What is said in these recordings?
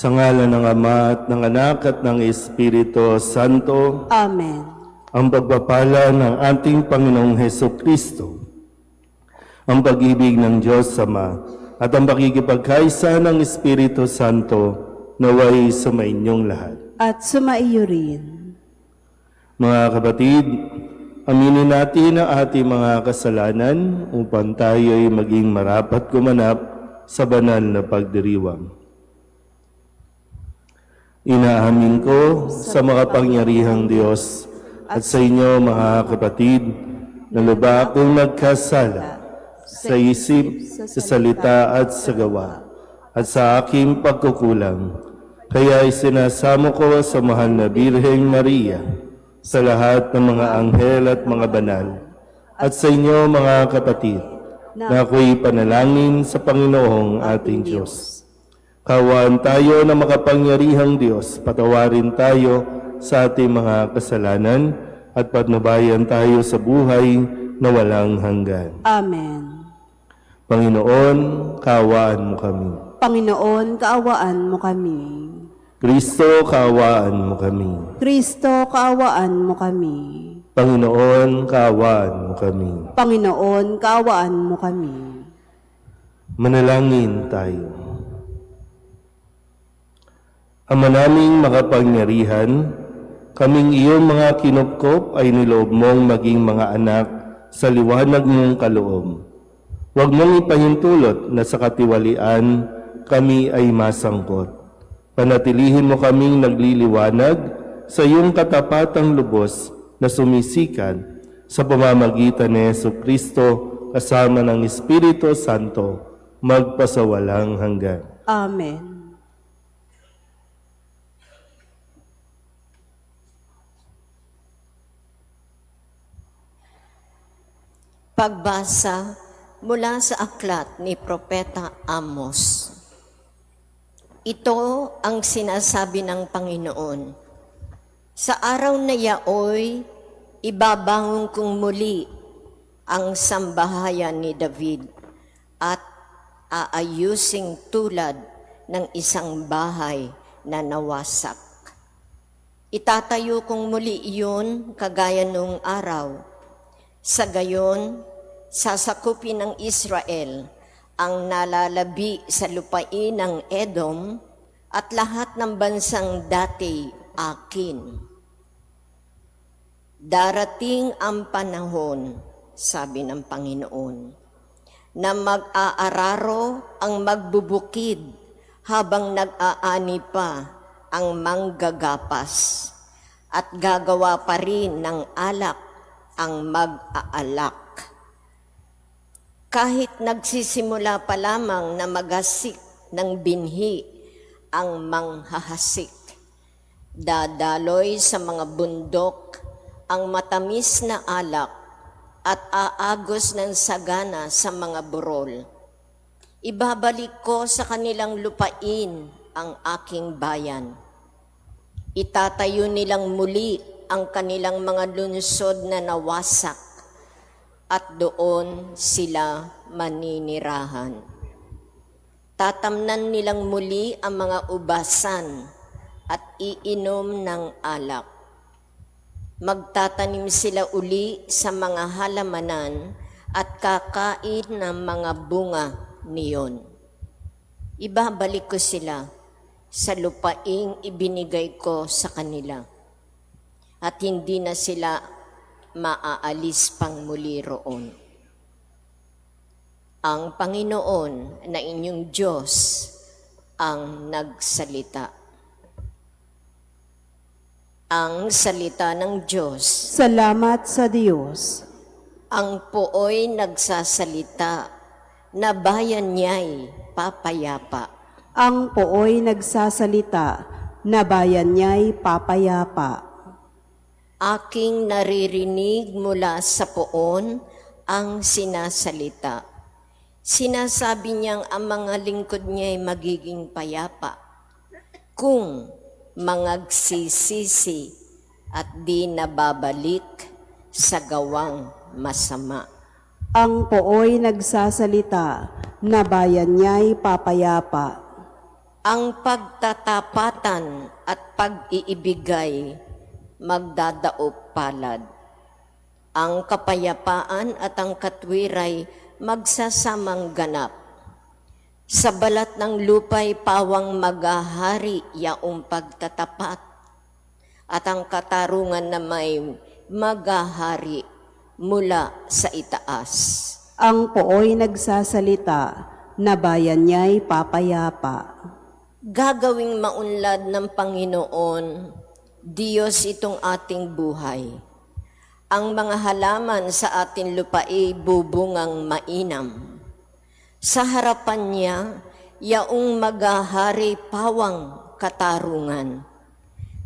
Sa ngalan ng Ama at ng Anak at ng Espiritu Santo, Amen. ang pagpapala ng ating Panginoong Hesukristo, ang pag-ibig ng Diyos Ama, at ang pakikipagkaisa ng Espiritu Santo naway sumainyong lahat. At sumaiyo rin. Mga kapatid, aminin natin ang ating mga kasalanan upang tayo'y maging marapat gumanap sa banal na pagdiriwang. Inaamin ko sa makapangyarihang Diyos at sa inyo mga kapatid na lubha akong nagkasala sa isip, sa salita at sa gawa at sa aking pagkukulang. Kaya isinasamo ko sa mahal na Birheng Maria, sa lahat ng mga anghel at mga banal, at sa inyo mga kapatid na ako'y panalangin sa Panginoong ating Diyos. Kawaan tayo ng makapangyarihang Diyos, patawarin tayo sa ating mga kasalanan at patnubayan tayo sa buhay na walang hanggan. Amen. Panginoon, kaawaan mo kami. Panginoon, kaawaan mo kami. Kristo, kaawaan mo kami. Kristo, kaawaan mo kami. Panginoon, kaawaan mo kami. Panginoon, kaawaan mo kami. Manalangin tayo. Ama naming makapangyarihan, kaming iyong mga kinupkop ay niloob mong maging mga anak sa liwanag mong kaloob. Huwag mong ipahintulot na sa katiwalian kami ay masangkot. Panatilihin mo kaming nagliliwanag sa iyong katapatang lubos na sumisikat sa pamamagitan ni Jesucristo kasama ng Espiritu Santo magpasawalang hanggan. Amen. Pagbasa mula sa aklat ni Propeta Amos. Ito ang sinasabi ng Panginoon. Sa araw na yaoy, ibabangon kong muli ang sambahayan ni David at aayusing tulad ng isang bahay na nawasak. Itatayo kong muli iyon kagaya noong araw. Sa gayon, sasakupin ng Israel ang nalalabi sa lupain ng Edom at lahat ng bansang dati akin. Darating ang panahon, sabi ng Panginoon, na mag-aararo ang magbubukid habang nag-aani pa ang manggagapas at gagawa pa rin ng alak ang mag-aalak. Kahit nagsisimula pa lamang na maghasik ng binhi ang manghahasik, dadaloy sa mga bundok ang matamis na alak at aagos ng sagana sa mga burol. Ibabalik ko sa kanilang lupain ang aking bayan. Itatayo nilang muli ang kanilang mga lungsod na nawasak at doon sila maninirahan. Tatamnan nilang muli ang mga ubasan at iinom ng alak. Magtatanim sila uli sa mga halamanan at kakain ng mga bunga niyon. Ibabalik ko sila sa lupaing ibinigay ko sa kanila. At hindi na sila maaalis pang muli roon. Ang Panginoon na inyong Diyos ang nagsalita. Ang salita ng Diyos. Salamat sa Diyos. Ang pooy nagsasalita, na bayan niya'y papayapa. Ang pooy nagsasalita, na bayan niya'y papayapa. Aking naririnig mula sa poon ang sinasalita. Sinasabi niyang ang mga lingkod niya'y magiging payapa kung mangagsisisi at di nababalik sa gawang masama. Ang pooy nagsasalita, na bayan niya'y papayapa. Ang pagtatapatan at pag-iibigay magdadaop palad. Ang kapayapaan at ang katwiray magsasamang ganap. Sa balat ng lupay pawang magahari yaong pagtatapat, at ang katarungan na may magahari mula sa itaas. Ang pooy nagsasalita na bayan niya'y papayapa. Gagawing maunlad ng Panginoon, Diyos itong ating buhay. Ang mga halaman sa ating lupae bubungang mainam. Sa harapan niya, yaong magahari pawang katarungan.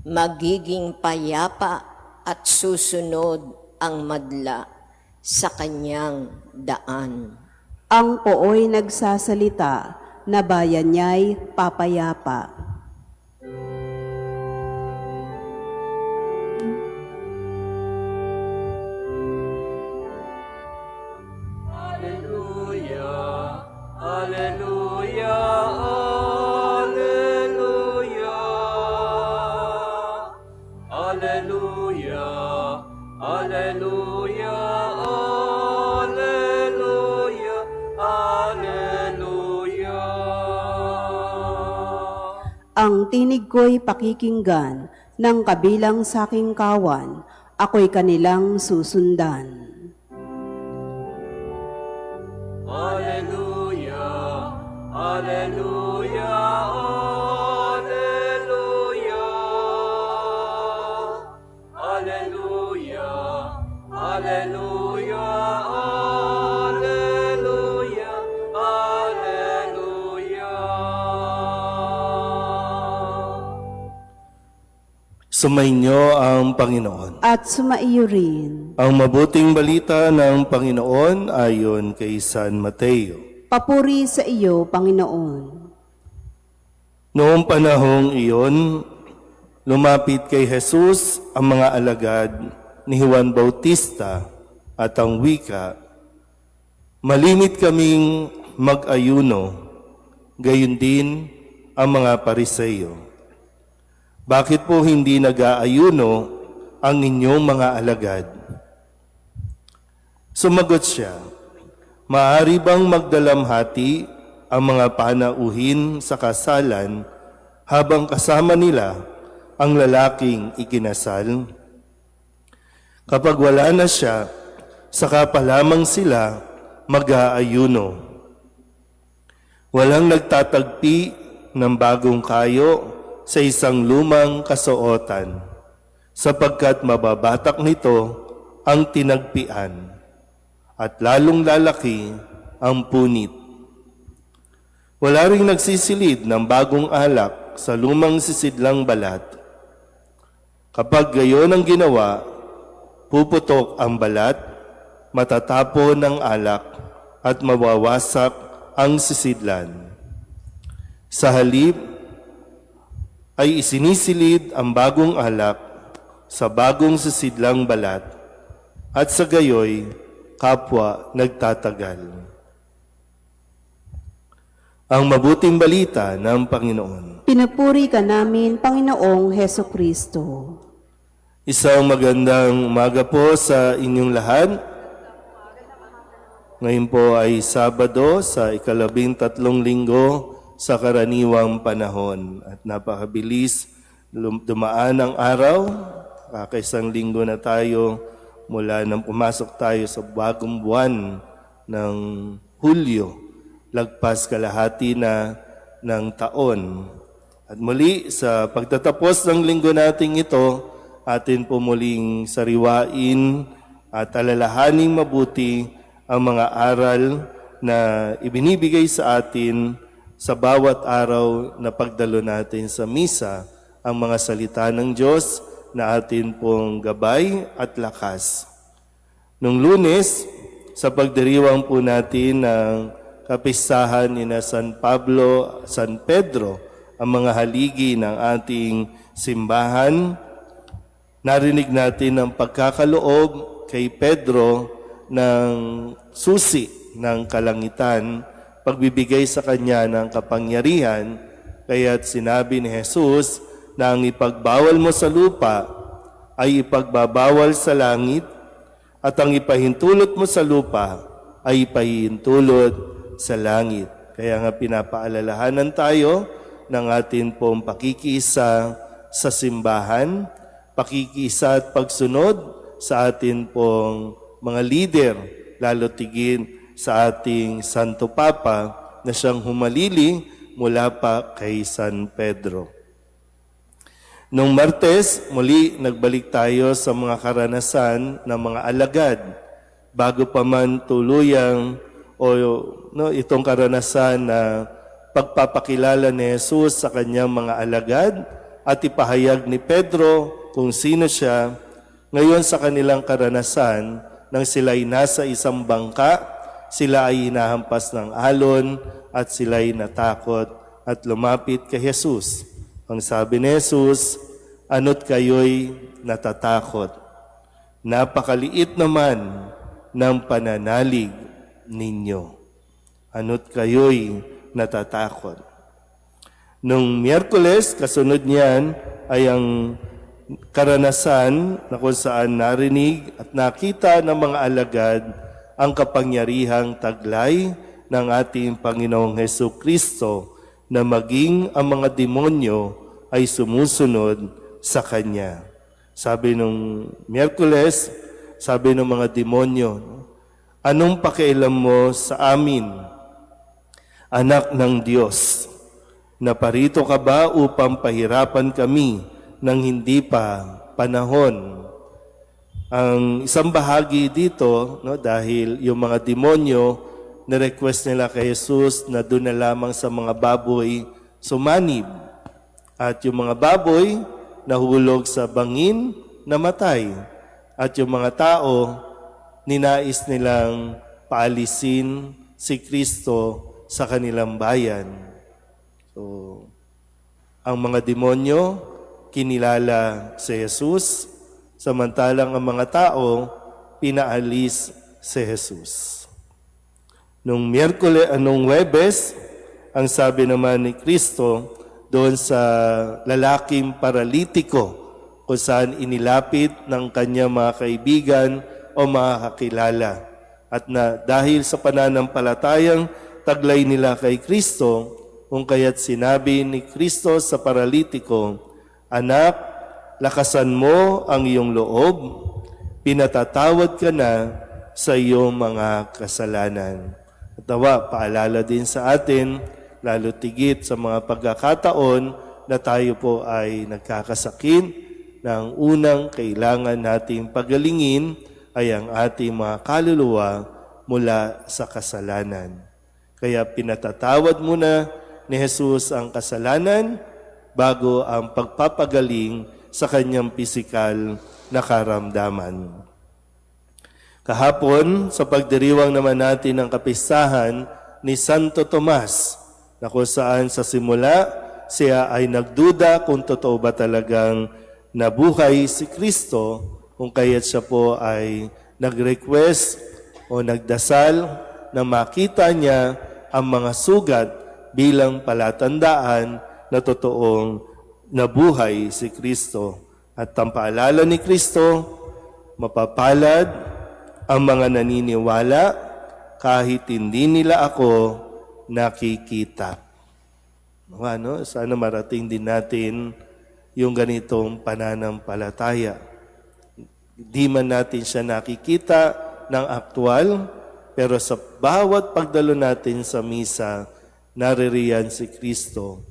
Magiging payapa at susunod ang madla sa kanyang daan. Ang pooy nagsasalita na bayan niya'y papayapa. Hallelujah, hallelujah, hallelujah. Hallelujah, hallelujah, hallelujah, hallelujah. Ang tinig ko'y pakikinggan ng kabilang sa aking kawan, ako'y kanilang susundan. Hallelujah, hallelujah, hallelujah. Hallelujah, hallelujah, hallelujah, hallelujah. Sumainyo ang Panginoon. At sumaiyo rin. Ang mabuting balita ng Panginoon ayon kay San Mateo. Papuri sa iyo, Panginoon. Noong panahong iyon, lumapit kay Jesus ang mga alagad ni Juan Bautista at ang wika, "Malimit kaming mag-ayuno, gayon din ang mga Pariseyo. Bakit po hindi nag-aayuno ang inyong mga alagad?" Sumagot siya, "Maaari bang magdalamhati ang mga panauhin sa kasalan habang kasama nila ang lalaking ikinasal? Kapag wala na siya, saka pa lamang sila mag-aayuno. Walang nagtatagpi ng bagong kayo sa isang lumang kasuotan, sapagkat mababatak nito ang tinagpian, at lalong lalaki ang punit. Wala ring nagsisilid ng bagong alak sa lumang sisidlang balat. Kapag gayon ang ginawa, puputok ang balat, matatapon ng alak, at mawawasak ang sisidlan. Sa halip, ay isinisilid ang bagong alak sa bagong sisidlang balat, at sa gayoy, kapwa nagtatagal." Ang mabuting balita ng Panginoon. Pinupuri ka namin, Panginoong Heso Kristo. Isang magandang umaga po sa inyong lahat. Ngayon po ay Sabado sa 13 linggo sa karaniwang panahon. At napakabilis dumaan ang araw. Kakaisang linggo na tayo mula nang pumasok tayo sa bagong buwan ng Hulyo. Lagpas kalahati na ng taon. At muli sa pagtatapos ng linggo nating ito, atin po muling sariwain at alalahaning mabuti ang mga aral na ibinibigay sa atin sa bawat araw na pagdalo natin sa misa, ang mga salita ng Diyos na atin pong gabay at lakas. Nung Lunes, sa pagdiriwang po natin ng kapistahan ni na San Pablo, San Pedro, ang mga haligi ng ating simbahan, narinig natin ang pagkakaloob kay Pedro ng susi ng kalangitan, pagbibigay sa kanya ng kapangyarihan Kaya't sinabi ni Jesus na ang ipagbawal mo sa lupa ay ipagbabawal sa langit, at ang ipahintulot mo sa lupa ay ipahintulot sa langit. Kaya nga pinapaalalahanan tayo ng atin pong pakikisa sa simbahan, pakikisa at pagsunod sa atin pong mga lider, lalo tigin sa ating Santo Papa na siyang humalili mula pa kay San Pedro. Noong Martes, muli nagbalik tayo sa mga karanasan ng mga alagad bago pa man tuluyang itong karanasan na pagpapakilala ni Jesus sa kanyang mga alagad at ipahayag ni Pedro kung sino siya. Ngayon sa kanilang karanasan, nang sila'y nasa isang bangka, sila ay hinahampas ng alon at sila'y natakot at lumapit kay Jesus. Ang sabi ni Jesus, ano't kayo'y natatakot? Napakaliit naman ng pananalig ninyo. Ano't kayo'y natatakot? Nung Miyerkules, kasunod niyan ay ang karanasan na kung saan narinig at nakita ng mga alagad ang kapangyarihang taglay ng ating Panginoong Hesukristo na maging ang mga demonyo ay sumusunod sa Kanya. Sabi nung Miyerkules, sabi ng mga demonyo, anong pakialam mo sa amin, anak ng Diyos? Naparito ka ba upang pahirapan kami ng hindi pa panahon? Ang isang bahagi dito, dahil yung mga demonyo, na-request nila kay Jesus na doon na lamang sa mga baboy sumanib. At yung mga baboy nahulog sa bangin, namatay. At yung mga tao, ninais nilang paalisin si Kristo sa kanilang bayan. So, ang mga demonyo, kinilala si Jesus, samantalang ang mga tao, pinaalis si Jesus. Nung Huwebes, ang sabi naman ni Kristo doon sa lalaking paralitiko kung saan inilapit ng kanyang mga kaibigan o mga kakilala. At na dahil sa pananampalatayang taglay nila kay Kristo, kung kaya't sinabi ni Kristo sa paralitiko, anak, lakasan mo ang iyong loob, pinatatawad ka na sa iyong mga kasalanan. At nawa, paalala din sa atin, lalo tigit sa mga pagkakataon na tayo po ay nagkakasakit, na ang unang kailangan nating pagalingin ay ang ating mga kaluluwa mula sa kasalanan. Kaya pinatatawad muna ni Jesus ang kasalanan bago ang pagpapagaling sa kanyang pisikal na karamdaman. Kahapon, sa pagdiriwang naman natin ng kapistahan ni Santo Tomas, na kung saan sa simula siya ay nagduda kung totoo ba talagang nabuhay si Kristo, kung kaya't siya po ay nag-request o nagdasal na makita niya ang mga sugat bilang palatandaan na totoong nabuhay si Kristo. At ang paalala ni Kristo, mapapalad ang mga naniniwala kahit hindi nila ako nakikita. Sana marating din natin yung ganitong pananampalataya. Di man natin siya nakikita ng aktwal, pero sa bawat pagdalo natin sa misa, naririyan si Kristo.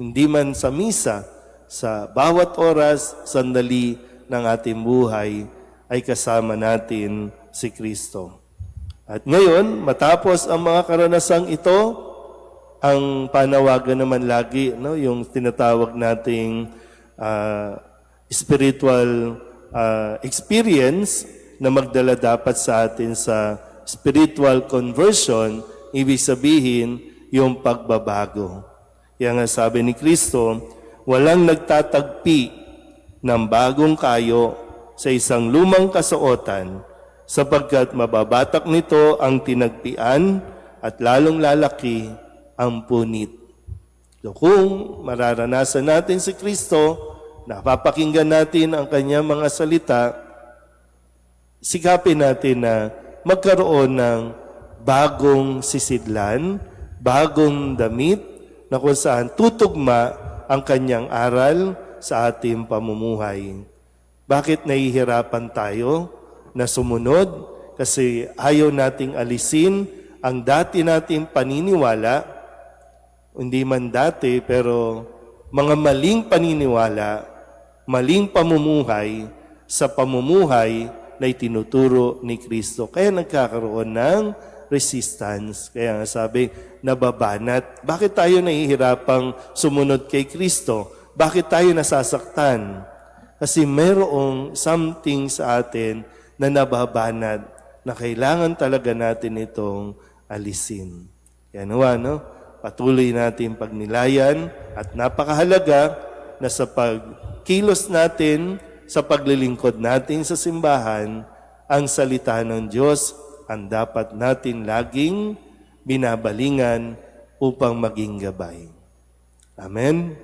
Hindi man sa misa, sa bawat oras, sandali ng ating buhay, ay kasama natin si Kristo. At ngayon, matapos ang mga karanasang ito, ang panawagan naman lagi, yung tinatawag nating spiritual experience na magdala dapat sa atin sa spiritual conversion, ibig sabihin yung pagbabago. Kaya nga sabi ni Kristo, walang nagtatagpi ng bagong kayo sa isang lumang kasuotan, sapagkat mababatak nito ang tinagpian at lalong lalaki ang punit. So kung mararanasan natin si Kristo, napapakinggan natin ang kanyang mga salita, sikapin natin na magkaroon ng bagong sisidlan, bagong damit, na kung saan tutugma ang kanyang aral sa ating pamumuhay. Bakit nahihirapan tayo na sumunod? Kasi ayaw nating alisin ang dati nating paniniwala, hindi man dati pero mga maling paniniwala, maling pamumuhay sa pamumuhay na itinuturo ni Kristo. Kaya nagkakaroon ng resistance. Kaya nga sabi, nababanat. Bakit tayo nahihirapang sumunod kay Kristo? Bakit tayo nasasaktan? Kasi mayroong something sa atin na nababanat na kailangan talaga natin itong alisin. Yan no? Patuloy natin pagnilayan at napakahalaga na sa pagkilos natin, sa paglilingkod natin sa simbahan, ang salita ng Diyos ang dapat natin laging binabalingan upang maging gabay. Amen?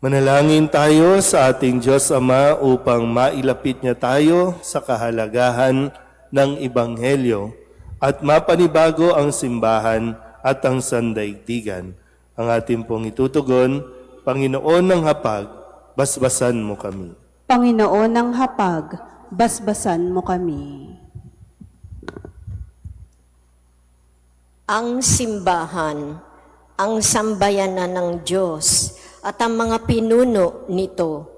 Manalangin tayo sa ating Diyos Ama upang mailapit niya tayo sa kahalagahan ng Ebanghelyo at mapanibago ang simbahan at ang sandaigdigan. Ang ating pong itutugon, Panginoon ng Hapag, basbasan mo kami. Panginoon ng Hapag, basbasan mo kami. Ang simbahan, ang sambayanan ng Diyos, at ang mga pinuno nito,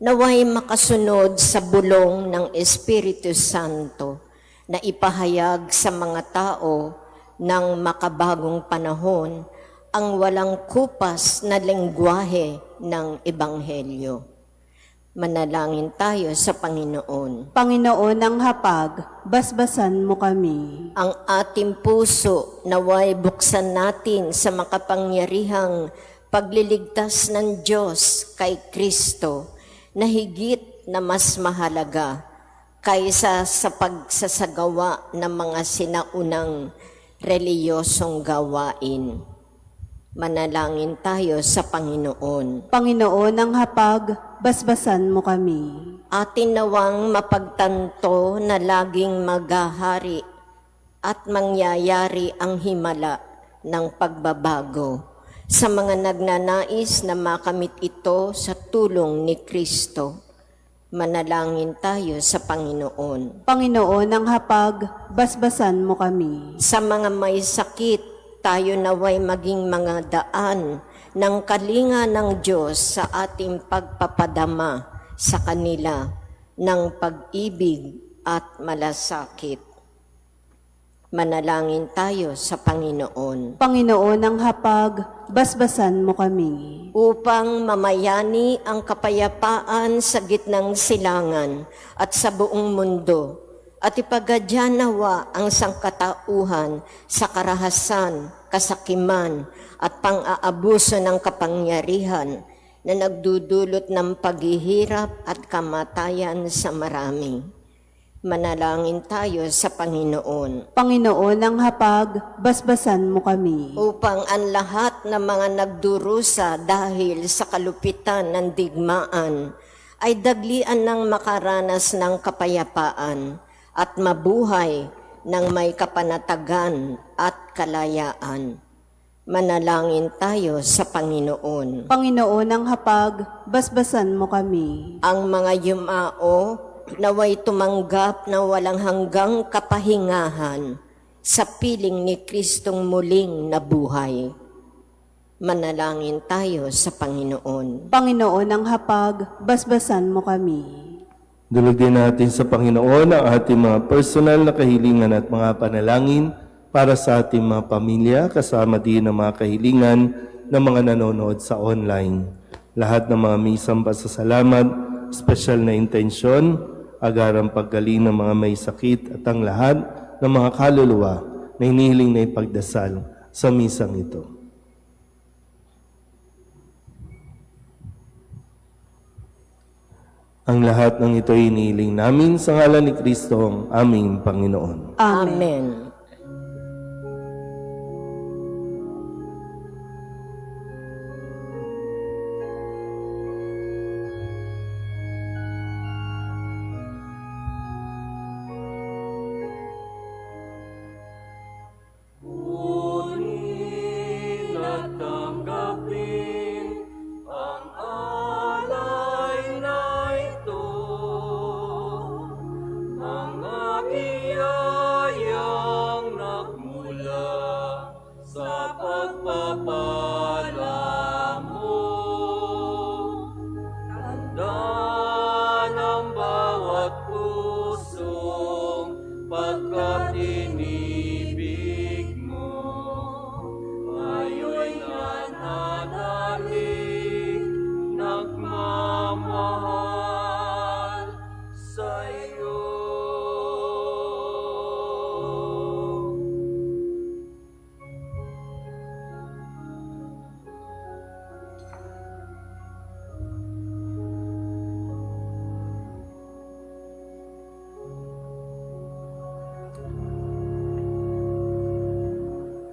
naway makasunod sa bulong ng Espiritu Santo na ipahayag sa mga tao ng makabagong panahon ang walang kupas na lengguwahe ng Ebanghelyo. Manalangin tayo sa Panginoon. Panginoon ng Hapag, basbasan mo kami. Ang ating puso naway buksan natin sa makapangyarihang pagliligtas ng Diyos kay Kristo na higit na mas mahalaga kaysa sa pagsasagawa ng mga sinaunang reliyosong gawain. Manalangin tayo sa Panginoon. Panginoon ng Hapag, basbasan mo kami. Atin nawang mapagtanto na laging maghahari at mangyayari ang himala ng pagbabago sa mga nagnanais na makamit ito sa tulong ni Kristo. Manalangin tayo sa Panginoon. Panginoon ng Hapag, basbasan mo kami. Sa mga may sakit, tayo naway maging mga daan ng kalinga ng Diyos sa ating pagpapadama sa kanila ng pag-ibig at malasakit. Manalangin tayo sa Panginoon. Panginoon ng Hapag, basbasan mo kami. Upang mamayani ang kapayapaan sa gitnang silangan at sa buong mundo, at ipagadya nawa ang sangkatauhan sa karahasan, kasakiman, at pang-aabuso ng kapangyarihan na nagdudulot ng paghihirap at kamatayan sa marami. Manalangin tayo sa Panginoon. Panginoon ng Hapag, basbasan mo kami. Upang ang lahat ng mga nagdurusa dahil sa kalupitan ng digmaan ay daglian ng makaranas ng kapayapaan at mabuhay ng may kapanatagan at kalayaan. Manalangin tayo sa Panginoon. Panginoon ng Hapag, basbasan mo kami. Ang mga yumao naway tumanggap na walang hanggang kapahingahan sa piling ni Kristong muling nabuhay. Manalangin tayo sa Panginoon. Panginoon ng Hapag, basbasan mo kami. Dulog din natin sa Panginoon ang ating mga personal na kahilingan at mga panalangin para sa ating mga pamilya, kasama din ang mga kahilingan ng mga nanonood sa online. Lahat ng mga misang pasasalamat, special na intensyon, agarang paggaling ng mga may sakit at ang lahat ng mga kaluluwa na hinihiling na ipagdasal sa misang ito. Ang lahat ng ito ay iniling namin sa ngalan ni Kristo ang aming Panginoon. Amen. Amen. Kunin at tanggapin ang alay na ito, mga biyayang nagmula sa pagpapala mo. Tanda ng bawat pusong pagkat inibig mo, ngayon nananalig, nagmamahal sa'yo.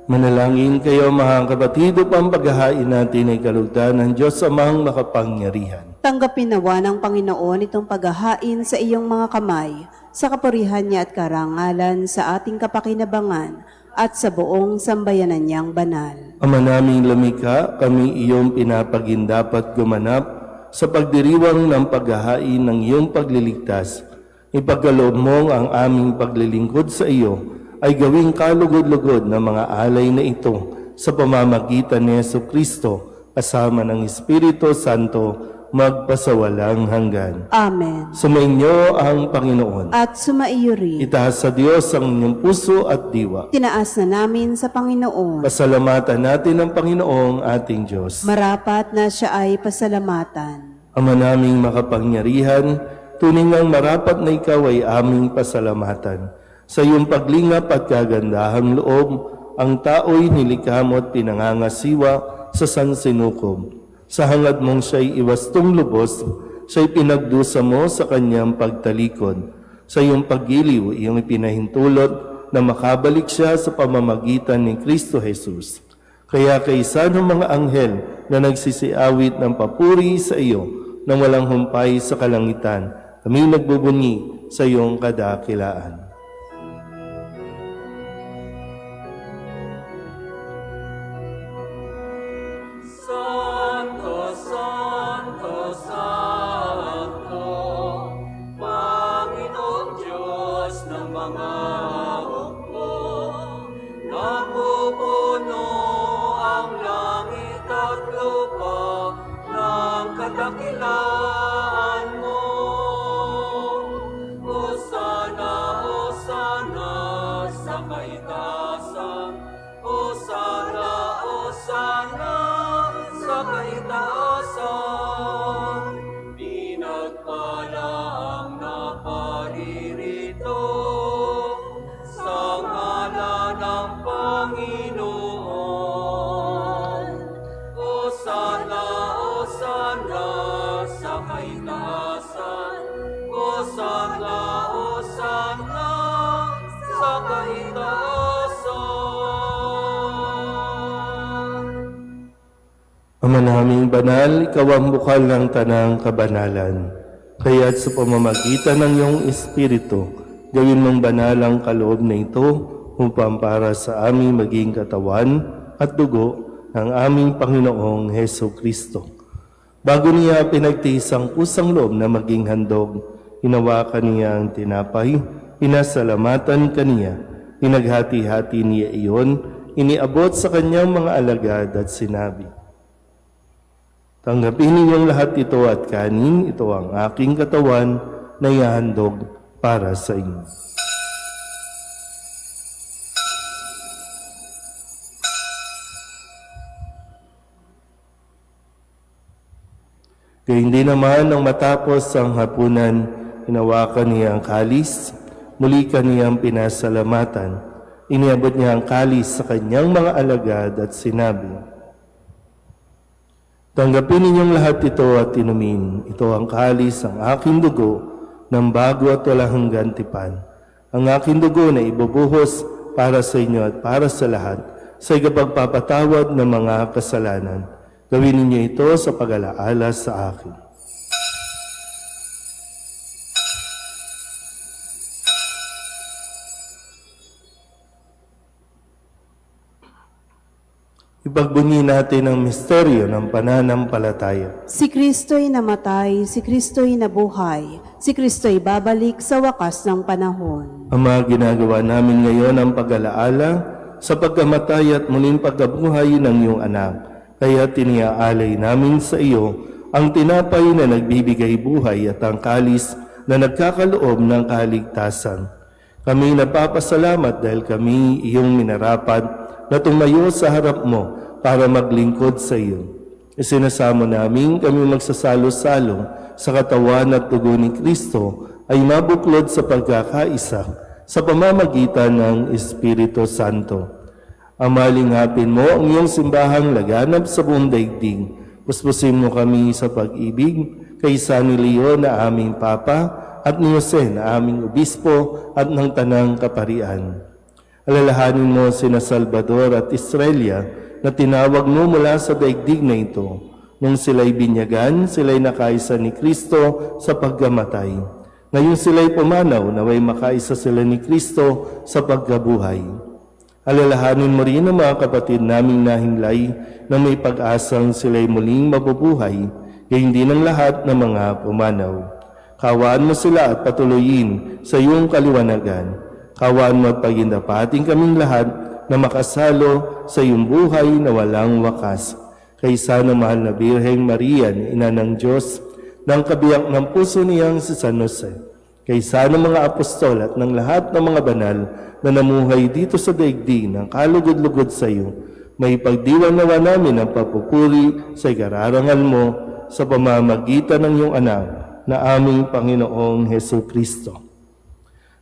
Manalangin kayo mga kapatid upang paghahain natin ay kalugdan ng Diyos Amang makapangyarihan. Tanggapin nawa ng Panginoon itong paghahain sa iyong mga kamay, sa kapurihan niya at karangalan sa ating kapakinabangan at sa buong sambayanan niyang banal. Ama naming lumikha, kami iyong pinapagindapat gumanap sa pagdiriwang ng paghahain ng iyong pagliligtas. Ipagkaloob mo ang aming paglilingkod sa iyo ay gawing kalugod-lugod na mga alay na ito sa pamamagitan ni Jesucristo kasama ng Espiritu Santo magpasawalang hanggan. Amen. Sumainyo ang Panginoon. At sumaiyo rin. Itaas sa Diyos ang inyong puso at diwa. Tinaas na namin sa Panginoon. Pasalamatan natin ang Panginoong ating Diyos. Marapat na siya ay pasalamatan. Ama naming makapangyarihan, tunay ngang marapat na ikaw ay aming pasalamatan. Sa iyong paglingap at kagandahang loob, ang tao'y nilikha mo at pinangangasiwa sa sansinukob. Sa hangad mong siya'y iwastong lubos, siya'y pinagdusa mo sa kanyang pagtalikod. Sa iyong paggiliw, iyong ipinahintulot na makabalik siya sa pamamagitan ni Kristo Jesus. Kaya kaysa ng mga anghel na nagsisiawit ng papuri sa iyo nang walang humpay sa kalangitan, kami nagbubunyi sa iyong kadakilaan. Santo, Santo, Santo, Panginoong Diyos ng mga hukbo, napupuno ang langit at lupa ng kadakilaan mo. Hosana, Hosana sa kaitaasan, Hosana, Hosana sa kaitaasan, pinagpala ang naparirito sa ngalan ng Panginoon. Hosana, Hosana sa kaitaasan, Hosana, Hosana sa kaitaasan. Ama naming banal, ikaw ang bukal ng tanang kabanalan. Kaya't sa pamamagitan ng iyong Espiritu, gawin mong banal ang kaloob na ito upang para sa aming maging katawan at dugo ng aming Panginoong Heso Kristo. Bago niya pinagtiis ang kusang loob na maging handog, hinawakan niya ang tinapay, pinasalamatan kaniya, pinaghati-hati niya iyon, iniabot sa kanyang mga alagad at sinabi, "Tanggapin ninyong lahat ito at kanin, ito ang aking katawan na ihahandog para sa inyo." Gayun din naman nang matapos ang hapunan, hinawakan niya ang kalis, muli kaniyang pinasalamatan, iniabot niya ang kalis sa kanyang mga alagad at sinabi, Tanggapin ninyong lahat ito at inumin. Ito ang kalis ng aking dugo ng bago at walang hanggan tipan. Ang aking dugo na ibubuhos para sa inyo at para sa lahat sa ikapagpapatawad ng mga kasalanan. Gawin ninyo ito sa pag-alaala sa akin. Ipagbunyi natin ang misteryo ng pananampalataya. Si Kristo'y namatay, si Kristo'y nabuhay, si Kristo'y babalik sa wakas ng panahon. Ama, ginagawa namin ngayon ang pag-alaala sa pagkamatay at muling pagkabuhay ng iyong anak. Kaya tiniaalay namin sa iyo ang tinapay na nagbibigay buhay at ang kalis na nagkakaloob ng kaligtasan. Kami napapasalamat dahil kami iyong minarapat na tumayo sa harap mo para maglingkod sa iyo. Isinasamo namin kami magsasalo-salo sa katawan at dugo ni Kristo ay mabuklod sa pagkakaisa sa pamamagitan ng Espiritu Santo. Amalingapin mo ang iyong simbahang laganap sa buong daigdig. Puspusin mo kami sa pag-ibig kay San Leo na aming Papa at ni Jose na aming Obispo at ng Tanang Kaparian. Alalahanin mo sina Salvador at Estrella na tinawag mo mula sa daigdig na ito. Nung sila'y binyagan, sila'y nakaisa ni Kristo sa pagkamatay. Ngayon sila'y pumanaw, naway makaisa sila ni Kristo sa pagkabuhay. Alalahanin mo rin ang mga kapatid naming nahinlay na may pag-asang sila'y muling mabubuhay, gayon din ang lahat ng mga pumanaw. Kawaan mo sila at patuloyin sa iyong kaliwanagan. Kawaan mo at pagindapating kaming lahat na makasalo sa iyong buhay na walang wakas. Kaysa ng mahal na Birheng Maria, Ina ng Diyos, ng kabiyak ng puso niyang si San Jose. Kaysa ng mga apostol at ng lahat ng mga banal na namuhay dito sa daigdig ng kalugod-lugod sa iyo, may pagdiwang nawa namin ang papupuri sa ikararangal mo sa pamamagitan ng iyong anak na aming Panginoong Hesus Kristo.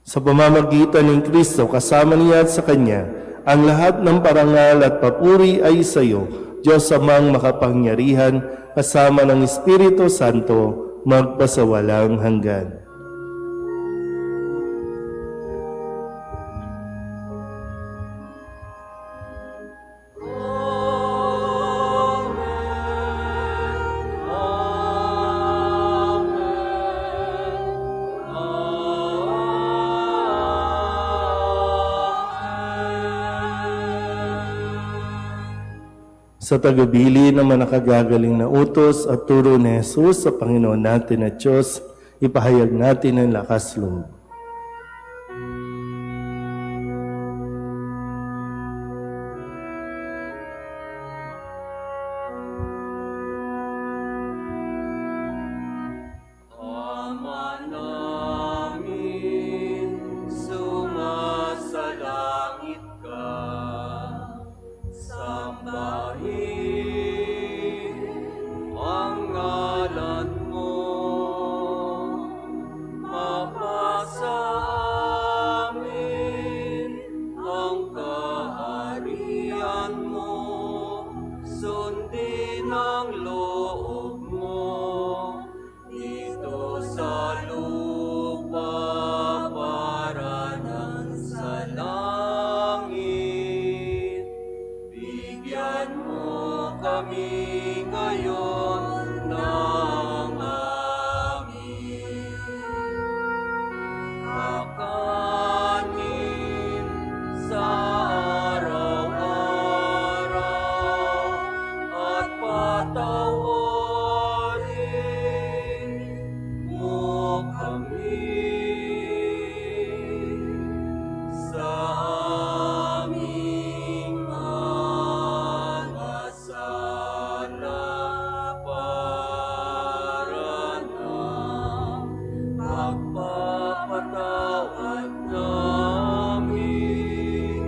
Sa pamamagitan ng Kristo, kasama niya at sa Kanya, ang lahat ng parangal at papuri ay sa iyo, Diyos Amang makapangyarihan, kasama ng Espiritu Santo, magpasawalang hanggan. Sa tagubilin ng manakagagaling na utos at turo ni Jesus sa Panginoon natin at Diyos, ipahayag natin ang lakas loob. Ama namin, sumasalangit ka. Sambahin ang ngalan mo, mapasa amin ang kaharian mo, sundin ang loob mo, dito sa lupa para nang sa langit. Bigyan mo kami ngayon ng aming kakanin sa araw-araw at patawarin mo kami sa aming mga sala para na pagpapatawad namin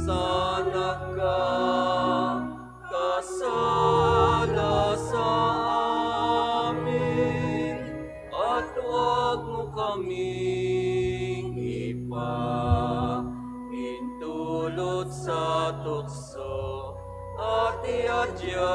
sa nagkakasala sa amin, at huwag mo kaming ipahintulot sa tukso at iadya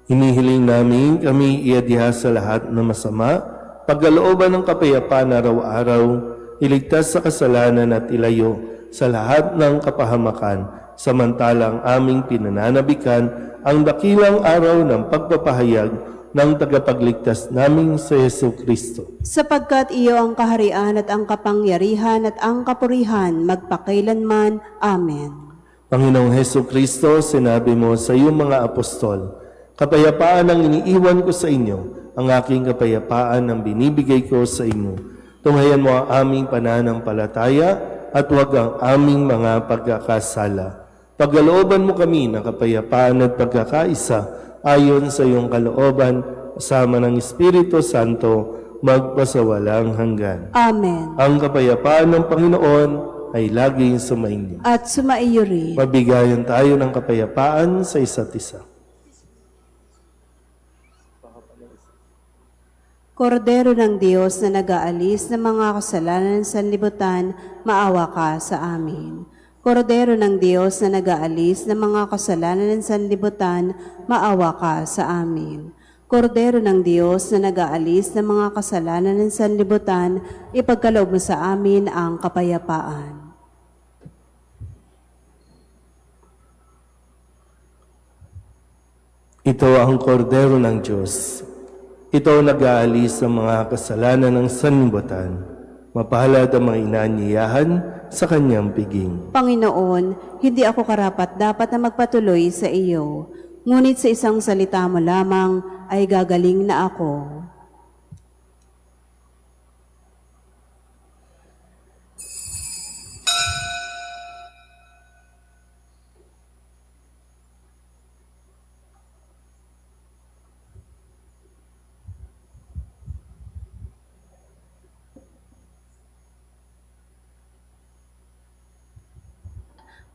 Hinihiling namin kami iadya sa lahat ng masama, pagkalooban ng kapayapaan araw-araw, iligtas sa kasalanan at ilayo sa lahat ng kapahamakan, samantalang aming pinananabikan ang dakilang araw ng pagpapahayag ng tagapagligtas naming sa Yesu Kristo. Sapagkat iyo ang kaharian at ang kapangyarihan at ang kapurihan magpakailanman. Amen. Panginoong Hesu Kristo, sinabi mo sa iyong mga apostol, kapayapaan ang iniiwan ko sa inyo, ang aking kapayapaan ang binibigay ko sa inyo. Tunghayan mo ang aming pananampalataya at huwag ang aming mga pagkakasala. Pagkalooban mo kami ng kapayapaan at pagkakaisa ayon sa iyong kalooban, kasama ng Espiritu Santo, magpasawalang hanggan. Amen. Ang kapayapaan ng Panginoon ay laging sumainyo. At sumaiyo rin. Mabigayan tayo ng kapayapaan sa isa't isa. Kordero ng Diyos na nag-aalis ng mga kasalanan sa sanlibutan, maawa ka sa amin. Kordero ng Diyos na nag-aalis ng mga kasalanan sa sanlibutan, maawa ka sa amin. Kordero ng Diyos na nag-aalis ng mga kasalanan sa sanlibutan, ipagkaloob mo sa amin ang kapayapaan. Ito ang kordero ng Diyos. Ito ang nag-aalis ng mga kasalanan ng sanlibutan. Mapalad ang mga inaanyayahan sa kanyang piging. Panginoon, hindi ako karapat dapat na magpatuloy sa iyo, ngunit sa isang salita mo lamang ay gagaling na ako.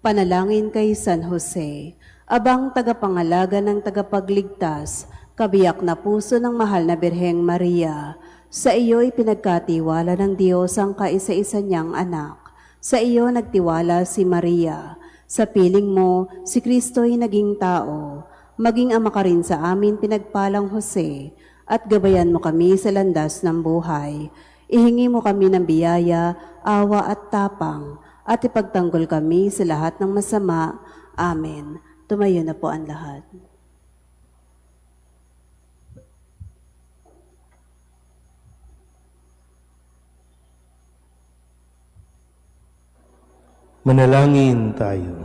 Panalangin kay San Jose, abang tagapangalaga ng tagapagligtas, kabiyak na puso ng mahal na Birheng Maria. Sa iyo'y pinagkatiwala ng Diyos ang kaisa-isa niyang anak. Sa iyo nagtiwala si Maria. Sa piling mo, si Kristo'y naging tao. Maging ama ka rin sa amin pinagpalang Jose, at gabayan mo kami sa landas ng buhay. Ihingi mo kami ng biyaya, awa at tapang, at ipagtanggol kami sa lahat ng masama. Amen. Tumayo na po ang lahat. Manalangin tayo.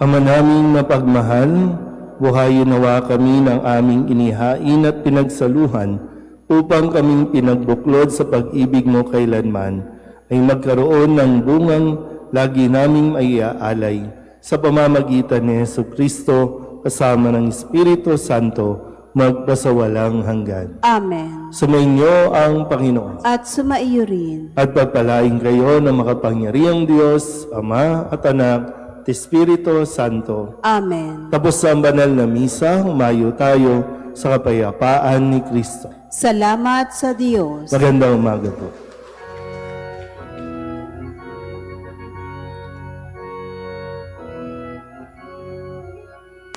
Ama naming mapagmahal, buhayin nawa kami ng aming inihain at pinagsaluhan upang kaming pinagbuklod sa pag-ibig mo kailanman ay magkaroon ng bungang lagi naming maiaalay sa pamamagitan ni Yesu Kristo kasama ng Espiritu Santo magpasawalang hanggan. Amen. Sumainyo ang Panginoon. At sumaiyo rin. At pagpalain kayo ng makapangyarihang Diyos, Ama at Anak at Espiritu Santo. Amen. Tapos sa banal na misa, humayo tayo sa kapayapaan ni Kristo. Salamat sa Diyos. Magandang umaga po.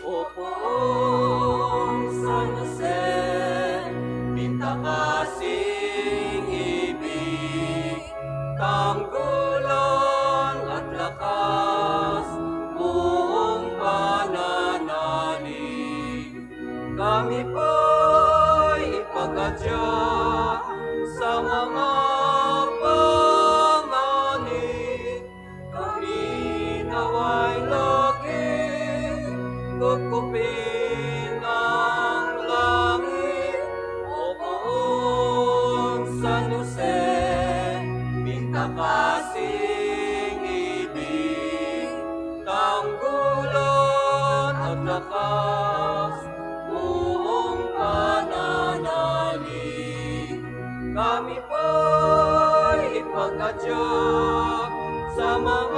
Opoong San Jose, pintakasing ibig, tanggulan at lakas, buong pananalig. Kami po'y ipagkadya sa mga panganib. Kami naway lagi kukupin ang langit. O buong San Jose, pintakasing ibig, tanggulan at lakas, buong pananalig. Kami po'y ipagkadya sa mga